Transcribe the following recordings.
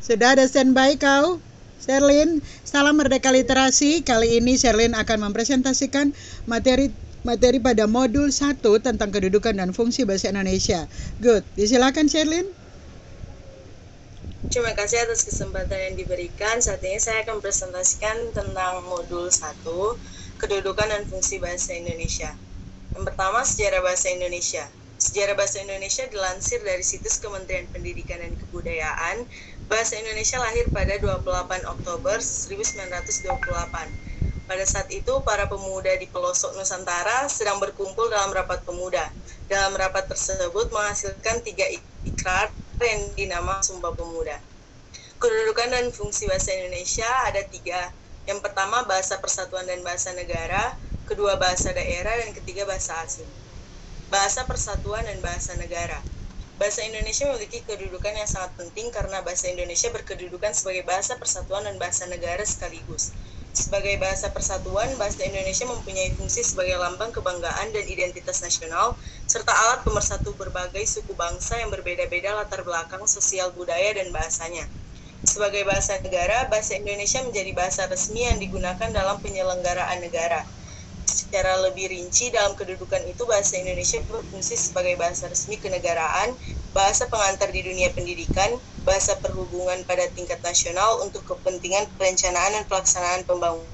Sudah ada standby kau, Sherlyn? Salam Merdeka Literasi. Kali ini Sherlyn akan mempresentasikan materi pada modul 1 tentang kedudukan dan fungsi bahasa Indonesia. Good. Disilakan Sherlyn. Terima kasih atas kesempatan yang diberikan. Saat ini saya akan presentasikan tentang modul 1, kedudukan dan fungsi bahasa Indonesia. Yang pertama, sejarah bahasa Indonesia. Sejarah bahasa Indonesia dilansir dari situs Kementerian Pendidikan dan Kebudayaan. Bahasa Indonesia lahir pada 28 Oktober 1928. Pada saat itu, para pemuda di pelosok Nusantara sedang berkumpul dalam rapat pemuda. Dalam rapat tersebut menghasilkan 3 ikrar yang dinamakan Sumpah Pemuda. Kedudukan dan fungsi bahasa Indonesia ada 3. Yang pertama, bahasa persatuan dan bahasa negara, kedua bahasa daerah, dan ketiga bahasa asing. Bahasa persatuan dan bahasa negara. Bahasa Indonesia memiliki kedudukan yang sangat penting karena bahasa Indonesia berkedudukan sebagai bahasa persatuan dan bahasa negara sekaligus. Sebagai bahasa persatuan, bahasa Indonesia mempunyai fungsi sebagai lambang kebanggaan dan identitas nasional, serta alat pemersatu berbagai suku bangsa yang berbeda-beda latar belakang sosial budaya dan bahasanya. Sebagai bahasa negara, bahasa Indonesia menjadi bahasa resmi yang digunakan dalam penyelenggaraan negara. Secara lebih rinci, dalam kedudukan itu bahasa Indonesia berfungsi sebagai bahasa resmi kenegaraan, bahasa pengantar di dunia pendidikan, bahasa perhubungan pada tingkat nasional untuk kepentingan perencanaan dan pelaksanaan pembangunan,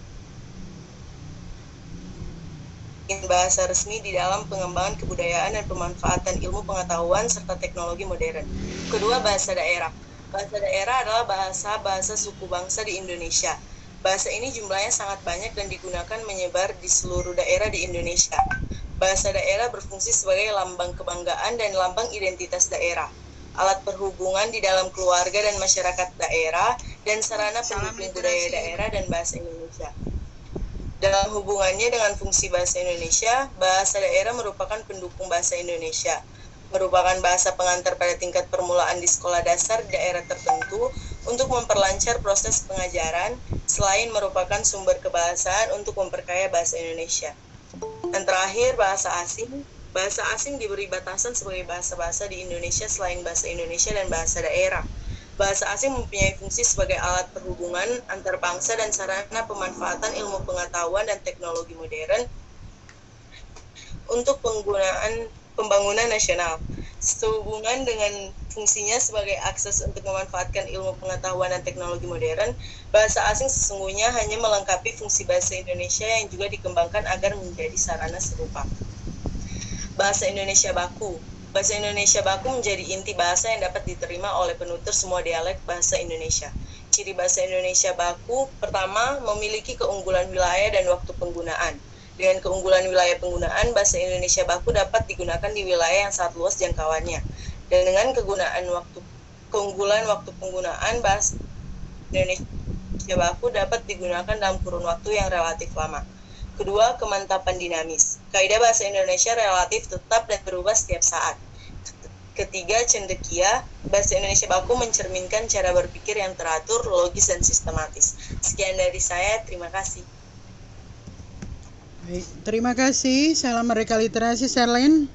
bahasa resmi di dalam pengembangan kebudayaan dan pemanfaatan ilmu pengetahuan serta teknologi modern. Kedua, bahasa daerah. Bahasa daerah adalah bahasa suku bangsa di Indonesia. Bahasa ini jumlahnya sangat banyak dan digunakan menyebar di seluruh daerah di Indonesia. Bahasa daerah berfungsi sebagai lambang kebanggaan dan lambang identitas daerah, alat perhubungan di dalam keluarga dan masyarakat daerah, dan sarana pendukung budaya daerah dan bahasa Indonesia. Dalam hubungannya dengan fungsi bahasa Indonesia, bahasa daerah merupakan pendukung bahasa Indonesia, merupakan bahasa pengantar pada tingkat permulaan di sekolah dasar daerah tertentu untuk memperlancar proses pengajaran, selain merupakan sumber kebahasaan untuk memperkaya bahasa Indonesia. Dan terakhir, bahasa asing. Bahasa asing diberi batasan sebagai bahasa-bahasa di Indonesia selain bahasa Indonesia dan bahasa daerah. Bahasa asing mempunyai fungsi sebagai alat perhubungan antar bangsa dan sarana pemanfaatan ilmu pengetahuan dan teknologi modern untuk pembangunan nasional. Sehubungan dengan fungsinya sebagai akses untuk memanfaatkan ilmu pengetahuan dan teknologi modern, bahasa asing sesungguhnya hanya melengkapi fungsi bahasa Indonesia yang juga dikembangkan agar menjadi sarana serupa. Bahasa Indonesia baku. Bahasa Indonesia baku menjadi inti bahasa yang dapat diterima oleh penutur semua dialek bahasa Indonesia. Ciri bahasa Indonesia baku, pertama, memiliki keunggulan wilayah dan waktu penggunaan. Dengan keunggulan wilayah penggunaan, bahasa Indonesia baku dapat digunakan di wilayah yang sangat luas jangkauannya. Dan dengan keunggulan waktu penggunaan, bahasa Indonesia baku dapat digunakan dalam kurun waktu yang relatif lama. Kedua, kemantapan dinamis. Kaidah bahasa Indonesia relatif tetap dan berubah setiap saat. Ketiga, cendekia. Bahasa Indonesia baku mencerminkan cara berpikir yang teratur, logis, dan sistematis. Sekian dari saya, terima kasih. Baik, terima kasih. Salam Merdeka Literasi, Sherlyn.